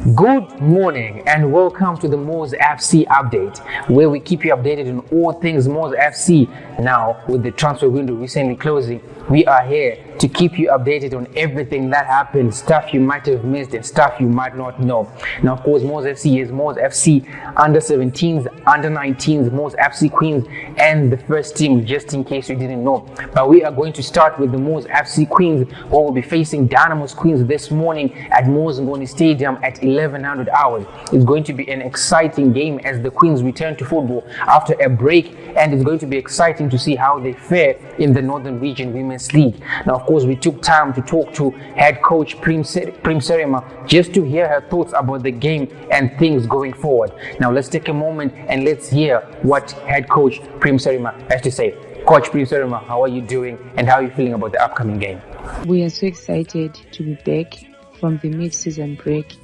Good morning and welcome to the MWOS FC update, where we keep you updated on all things MWOS FC. Now, with the transfer window recently closing, we are here to keep you updated on everything that happened, stuff you might have missed and stuff you might not know. Now, of course, MWOS FC is MWOS FC under 17s, under 19s, MWOS FC Queens, and the first team, just in case you didn't know. But we are going to start with the MWOS FC Queens, where we'll be facing Dynamo's Queens this morning at MWOS Ngoni Stadium at 1100 hours. It's going to be an exciting game as the Queens return to football after a break, and it's going to be exciting to see how they fare in the Northern Region Women's League. Now, of course, we took time to talk to head coach Prim Serema just to hear her thoughts about the game and things going forward. Now, let's take a moment and let's hear what head coach Prim Serema has to say. Coach Prim Serema, how are you doing and how are you feeling about the upcoming game? We are so excited to be back from the mid-season break.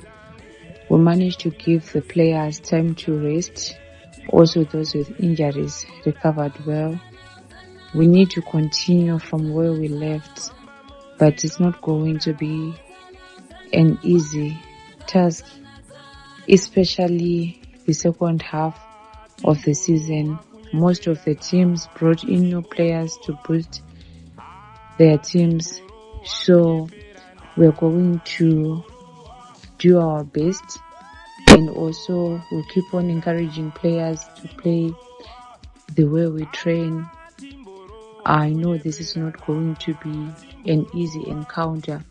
We managed to give the players time to rest. Also, those with injuries recovered well. We need to continue from where we left, but it's not going to be an easy task, especially the second half of the season. Most of the teams brought in new players to boost their teams, so we're going to do our best, and also we'll keep on encouraging players to play the way we train. I know this is not going to be an easy encounter,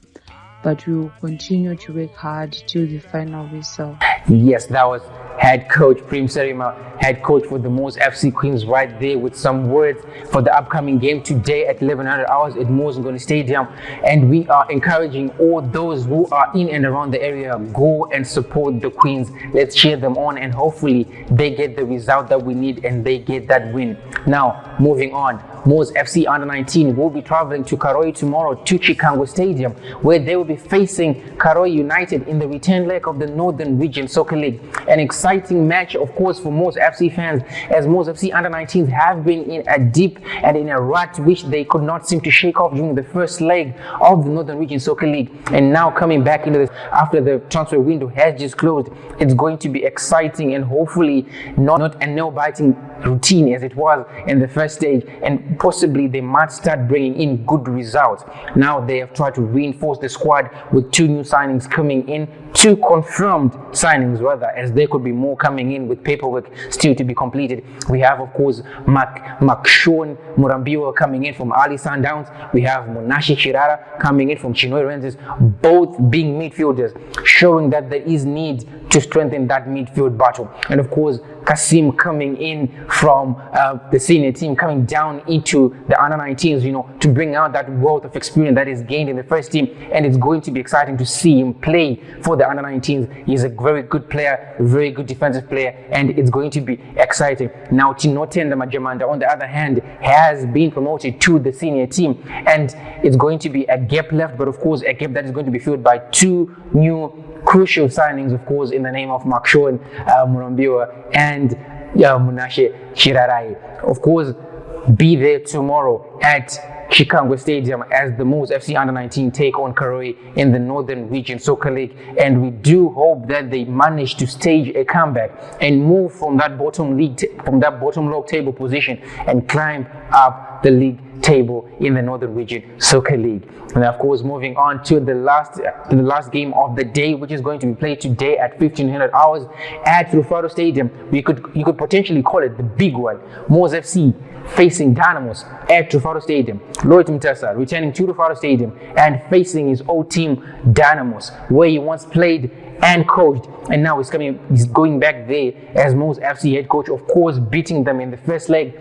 but we will continue to work hard till the final whistle. Yes, that was head coach Prim Serema, head coach for the MWOS FC Queens, right there with some words for the upcoming game today at 1100 hours at MWOS Ngoni Stadium. And we are encouraging all those who are in and around the area, go and support the Queens. Let's cheer them on and hopefully they get the result that we need and they get that win. Now, moving on, MWOS FC under 19 will be traveling to Karoi tomorrow to Chicago Stadium, where they will be facing Karoi United in the return leg of the Northern Region Soccer League. An exciting match, of course, for MWOS FC fans, as MWOS FC under 19s have been in a deep and in a rut which they could not seem to shake off during the first leg of the Northern Region Soccer League. And now coming back into this after the transfer window has just closed, it's going to be exciting and hopefully not a nail-biting routine as it was in the first stage, and possibly they might start bringing in good results. Now they have tried to reinforce the squad with 2 new signings coming in, 2 confirmed signings rather, as there could be more coming in with paperwork still to be completed. We have, of course, Makshon Murambiwa coming in from Ali Sundowns. We have Munashi Chirara coming in from Chinoi Rangers, both being midfielders, showing that there is need to strengthen that midfield battle. And of course, Kasim coming in from the senior team, coming down into the under 19s, to bring out that wealth of experience that is gained in the first team. And it's going to be exciting to see him play for the under 19s. He's a very good player, very good defensive player, and it's going to be exciting. Now, Tinotenda Majamanda, on the other hand, has been promoted to the senior team, and it's going to be a gap left, but of course, a gap that is going to be filled by 2 new crucial signings, of course, in the name of Makshon Murambiwa and Munashe Shirarai. Of course, be there tomorrow at Chicago Stadium as the MWOS FC under 19 take on Karoi in the Northern Region Soccer League, and we do hope that they manage to stage a comeback and move from that bottom log table position and climb up the league table in the Northern Region Soccer League. And of course, moving on to the last game of the day, which is going to be played today at 1500 hours at Rufaro Stadium. You could potentially call it the big one. MWOS FC facing Dynamos at Rufaro Stadium. Lloyd Mutasa returning to Rufaro Stadium and facing his old team Dynamos, where he once played and coached, and now he's going back there as MWOS FC head coach, of course, beating them in the first leg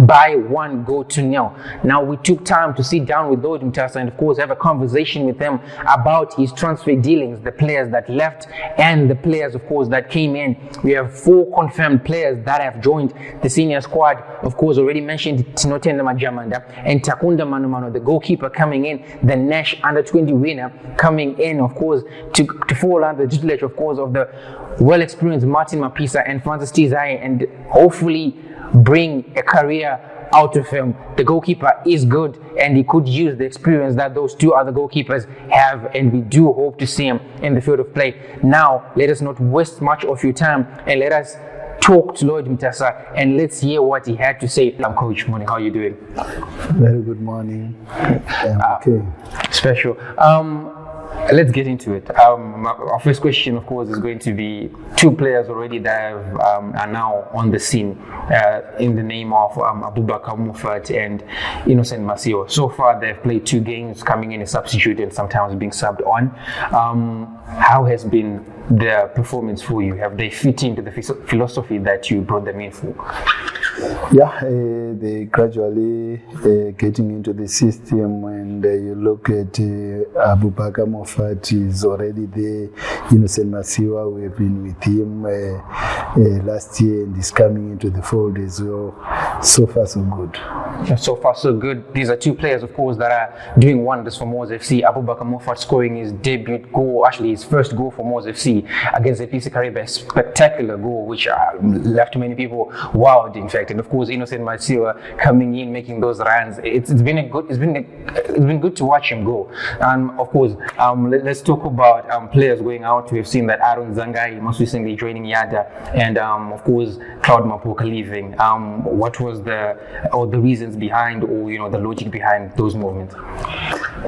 by 1-0. Now we took time to sit down with Lloyd Mutasa and of course have a conversation with him about his transfer dealings, the players that left and the players, of course, that came in. We have 4 confirmed players that have joined the senior squad. Of course, already mentioned Tinotenda Majamanda and Takunda Manumano, the goalkeeper, coming in, the Nash under-20 winner coming in, of course, to fall under the tutelage, of course, of the well-experienced Martin Mapisa and Francis Tizai, and hopefully bring a career out of him. The goalkeeper is good, and he could use the experience that those two other goalkeepers have, and we do hope to see him in the field of play. Now, let us not waste much of your time, and let us talk to Lloyd Mutasa, and let's hear what he had to say. Coach, morning. How are you doing? Very good morning. Okay. Special. Let's get into it. Our first question, of course, is going to be two players already that are now on the scene in the name of Abubakar Mufat and Innocent Masio. So far, they've played 2 games, coming in as substitute and sometimes being subbed on. How has been their performance for you? Have they fit into the philosophy that you brought them in for? Yeah, they gradually getting into the system, and you look at Abubakar Mofat is already there. Innocent Masiwa, we have been with him last year, and he's coming into the fold as well. So far, so good. So far, so good. These are 2 players, of course, that are doing wonders for MWOS FC. Abubakar Mofat scoring his debut goal, actually his first goal for MWOS FC against the PC Caribbean. Spectacular goal, which left many people wowed, in fact. And of course, Innocent Masiwa coming in, making those runs. It's been good to watch him go. And of course, let's talk about players going out. We've seen that Aaron Zangai most recently joining Yada, and of course Cloud Mapoka leaving. What was the reasons behind, or the logic behind those movements?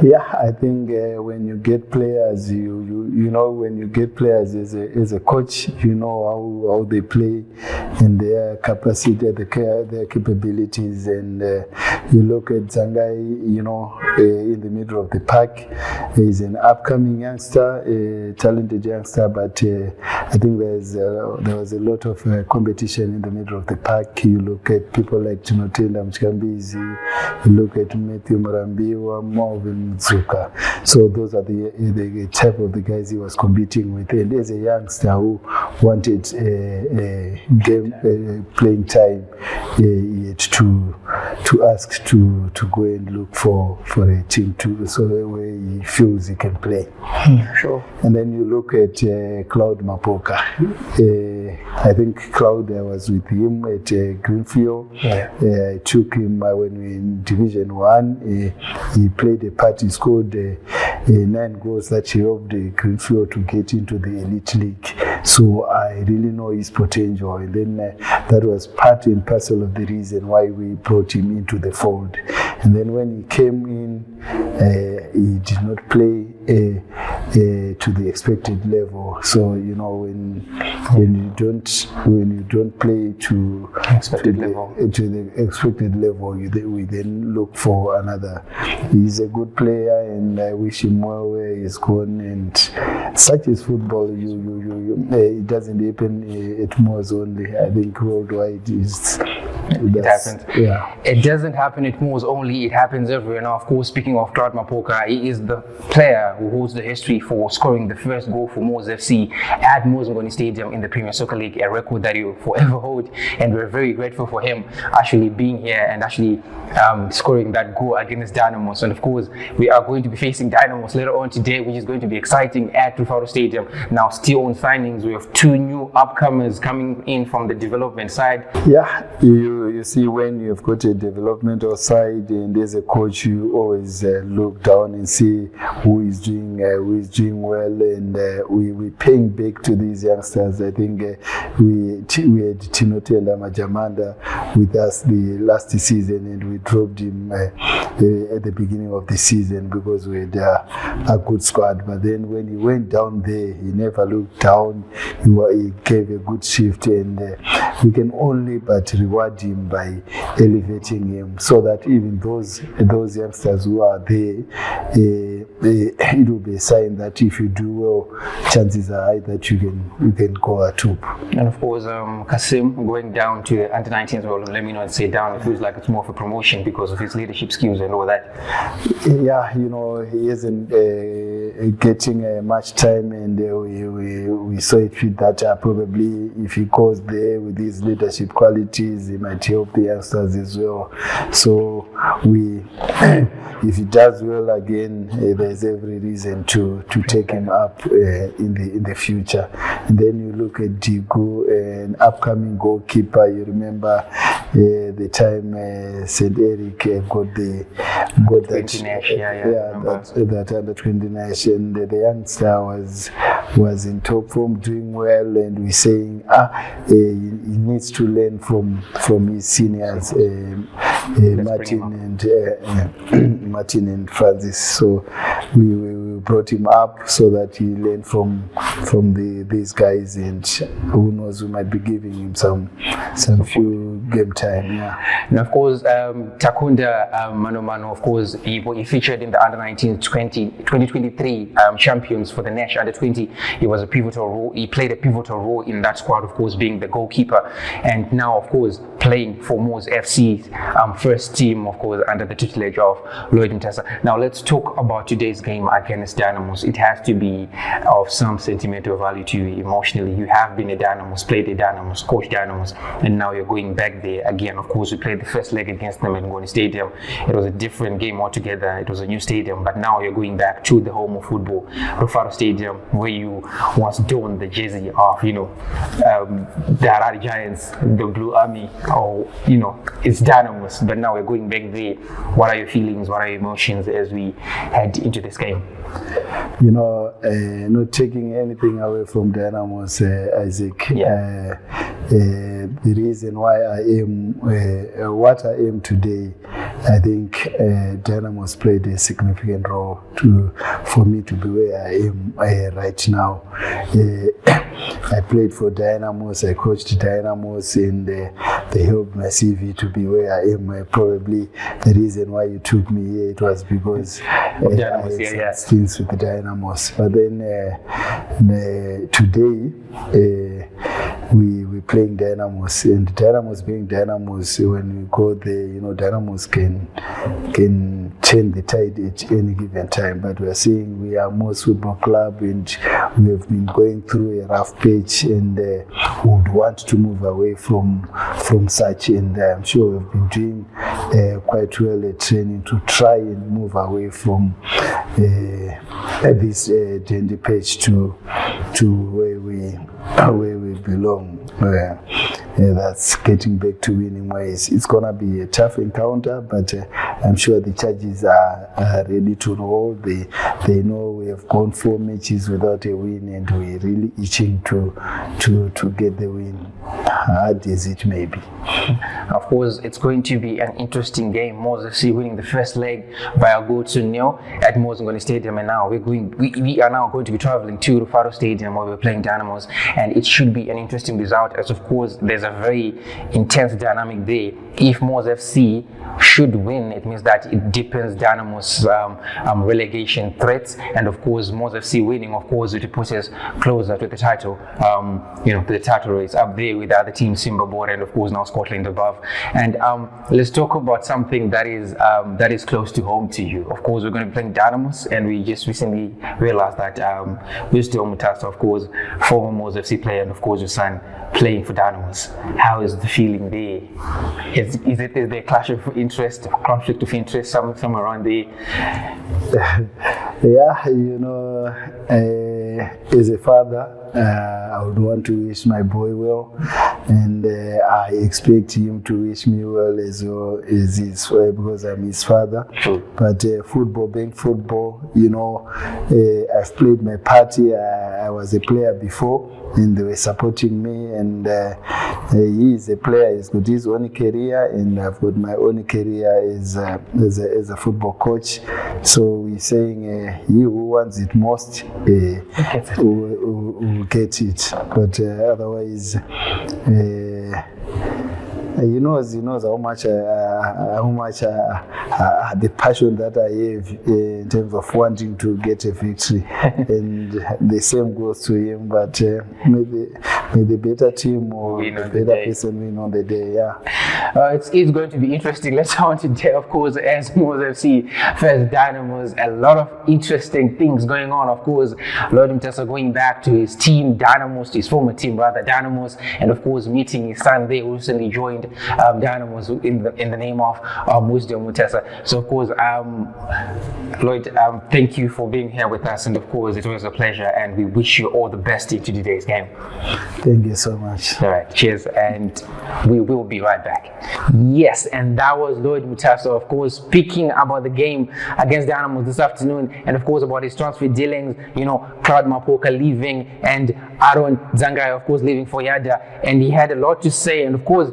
Yeah, I think when you get players, you know, when you get players as a coach, you know how they play and their capacity, their capabilities, and you look at Zangai, in the middle of the pack. He's an upcoming youngster, a talented youngster, but I think there was a lot of competition in the middle of the pack. You look at people like Tinotenda Mchikambizi, you look at Matthew Murambiwa, Marvin Mzuka. So those are the type of the guys he was competing with. And as a youngster who wanted game playing time, he had to ask to go and look for a team so where he feels he can play. Sure. And then you look at Cloud Mapoka. I think Cloud, I was with him at Greenfield. Yeah. I took him when we were in Division 1. He played a part. He scored 9 goals that helped Greenfield to get into the elite league. So I really know his potential. And then that was part and parcel of the reason why we brought him into the fold. And then when he came in, he did not play to the expected level. So when you don't play to the expected level, we then look for another. He's a good player, and I wish him well where he's gone. And such is football. It doesn't happen at MWOS only. I think worldwide it happens. Yeah. It doesn't happen at MWOS only, it happens everywhere. Now, of course, speaking of Cloud Mapoka, he is the player who holds the history for scoring the first goal for MWOS FC at MWOS Ngoni Stadium in the Premier Soccer League, a record that he will forever hold. And we're very grateful for him actually being here and actually scoring that goal against Dynamos. And of course, we are going to be facing Dynamos later on today, which is going to be exciting at Rufaro Stadium. Now, still on signings, we have 2 new upcomers coming in from the development side. Yeah, you see, when you've got a developmental side and as a coach, you always look down and see who is doing well, and we're paying back to these youngsters. I think we had Tinotenda Majamanda with us the last season, and we dropped him at the beginning of the season because we had a good squad. But then when he went down there, he never looked down. He gave a good shift, and we can only but reward him by elevating him, so that even those youngsters who are there, it will be a sign that if you do well, chances are high that you can go at top. And of course, Kasim going down to the under-19s, well, let me not say down, it feels like it's more of a promotion because of his leadership skills and all that. Yeah, he isn't getting much time, and we saw it fit that probably if he goes there with his leadership qualities, he might help the youngsters as well. So if he does well again, there's every reason to take him up in the future. And then you look at Digu, an upcoming goalkeeper. You remember the time St. Eric got that under 20 nation, and the youngster was in top form, doing well, and we're saying he needs to learn from his seniors, Martin and Francis. So we brought him up so that he learned from these guys, and who knows, we might be giving him some few game time. Yeah. And of course, Takunda Mano, of course, he featured in the under 19 2023 champions for the Nash under 20. He was a pivotal role. He played a pivotal role in that squad, of course, being the goalkeeper, and now, of course, playing for MWOS FC first team, of course, under the tutelage of Lloyd Mutasa. Now let's talk about today's game against Dynamos. It has to be of some sentimental value to you emotionally. You have been a Dynamos, played a Dynamos, coached Dynamos, and now you're going back there again. Of course, we played the first leg against them in Ngoni Stadium. It was a different game altogether. It was a new stadium, but now you're going back to the home of football, Rufaro Stadium, where you once donned the jersey of, the Harare Giants, the Blue Army, or, it's Dynamos, but now we're going back there. What are your feelings? What are your emotions as we head into this game? Not taking anything away from Dynamos, Isaac. Yeah. The reason why I am what I am today, I think Dynamos played a significant role for me to be where I am right now. I played for Dynamos, I coached Dynamos, and they helped my CV to be where I am. Probably the reason why you took me here, it was because Dynamos, I had stints with the Dynamos. But then today we playing Dynamos, and Dynamos being Dynamos, when we go there, Dynamos can turn the tide at any given time. But we are saying we are MWOS Football Club, and we have been going through a rough patch, and would want to move away from such. And I'm sure we've been doing quite well at training to try and move away from this dandy patch to where we belong. That's getting back to winning ways. It's gonna be a tough encounter, but I'm sure the charges are ready to roll. They know we have gone 4 matches without a win, and we're really itching to get the win, hard as it may be. Of course, it's going to be an interesting game. MWOS FC winning the first leg by a goal to nil at MWOS Ngoni Stadium, and now we are now going to be traveling to Rufaro Stadium where we're playing Dynamos, and it should be an interesting result, as of course there's a very intense dynamic there. If MWOS FC should win, it means that it deepens Dynamos' relegation threats, and of course MWOS FC winning, of course, it puts us closer to the title, to the title race, up there with the other teams, Simba Board, and of course now Scotland above. And let's talk about something that is close to home to you. Of course, we're going to be playing Dynamos, and we just recently realized that Lloyd Mutasa, of course, former MWOS FC player, and of course your son playing for Dynamos. How is the feeling there? Is there a clash of interest, conflict of interest, somewhere around there? Yeah, as a father, I would want to wish my boy well, and I expect him to wish me well as his, because I'm his father. But football being football, I've played my part. I was a player before, and they were supporting me, and he is a player. He's got his own career, and I've got my own career as a football coach. So we're saying he who wants it most will get it, but otherwise, he knows how much the passion that I have in terms of wanting to get a victory, and the same goes to him. But may the better team or the better person win on the day. Yeah. It's going to be interesting. Let's go on today, of course, as MWOS FC first Dynamos. A lot of interesting things going on. Of course, Lloyd Mutasa going back to his team, Dynamos, his former team rather, Dynamos, and of course meeting his son there, who recently joined Dynamos in the name of Lloyd Mutasa. So of course, Lloyd, thank you for being here with us, and of course it was a pleasure, and we wish you all the best into today's game. Thank you so much. All right, cheers, and we will be right back. Yes, and that was Lloyd Mutasa, of course, speaking about the game against the Animals this afternoon, and of course about his transfer dealings, Claude Mapoka leaving, and Aaron Zangai, of course, leaving for Yada, and he had a lot to say, and of course,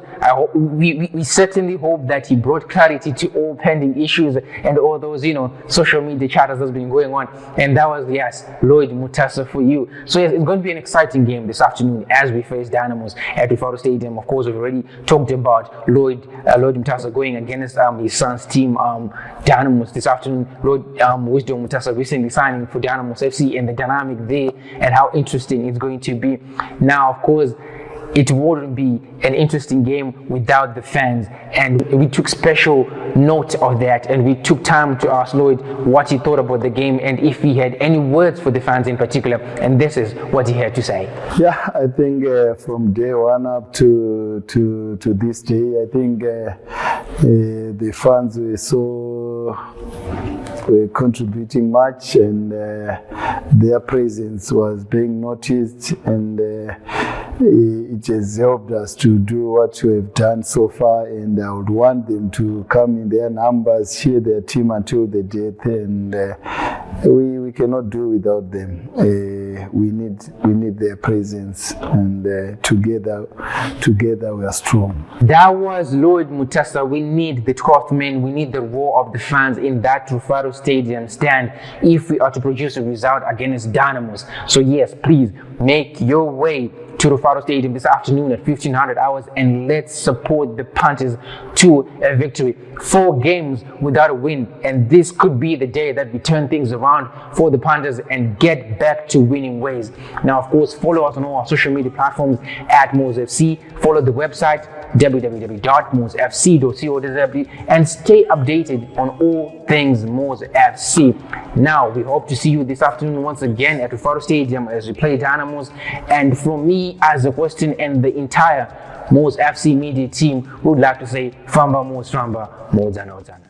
we certainly hope that he brought clarity to all pending issues and all those, social media chatters that's been going on, and that was, yes, Lloyd Mutasa for you. So yes, it's going to be an exciting game this afternoon as we face the Animals at Rufaro Stadium. Of course, we've already talked about Lloyd Mutasa going against his son's team, Dynamos, this afternoon. Lloyd Wisdom Mutasa recently signing for Dynamos FC, and the dynamic there and how interesting it's going to be. Now, of course, it wouldn't be an interesting game without the fans, and we took special note of that, and we took time to ask Lloyd what he thought about the game and if he had any words for the fans in particular, and this is what he had to say. Yeah, I think from day one up to this day, I think the fans were contributing much, and their presence was being noticed, and it has helped us to do what we have done so far, and I would want them to come in their numbers, cheer their team until the death, and we cannot do without them. We need their presence, and together we are strong. That was Lloyd Mutasa. We need the 12th man, we need the roar of the fans in that Rufaro Stadium stand if we are to produce a result against Dynamos. So yes, please make your way to Rufaro Stadium this afternoon at 1500 hours, and let's support the Panthers to a victory. 4 games without a win, and this could be the day that we turn things around for the Panthers and get back to winning ways. Now, of course, follow us on all our social media platforms at MWOS FC. Follow the website www.mwosfc.co.za and stay updated on all things MWOS FC. Now, we hope to see you this afternoon once again at Rufaro Stadium as we play Dynamos. And from me as a question and the entire MWOS FC media team, we would like to say Famba MWOS Famba, Modzana Odzana.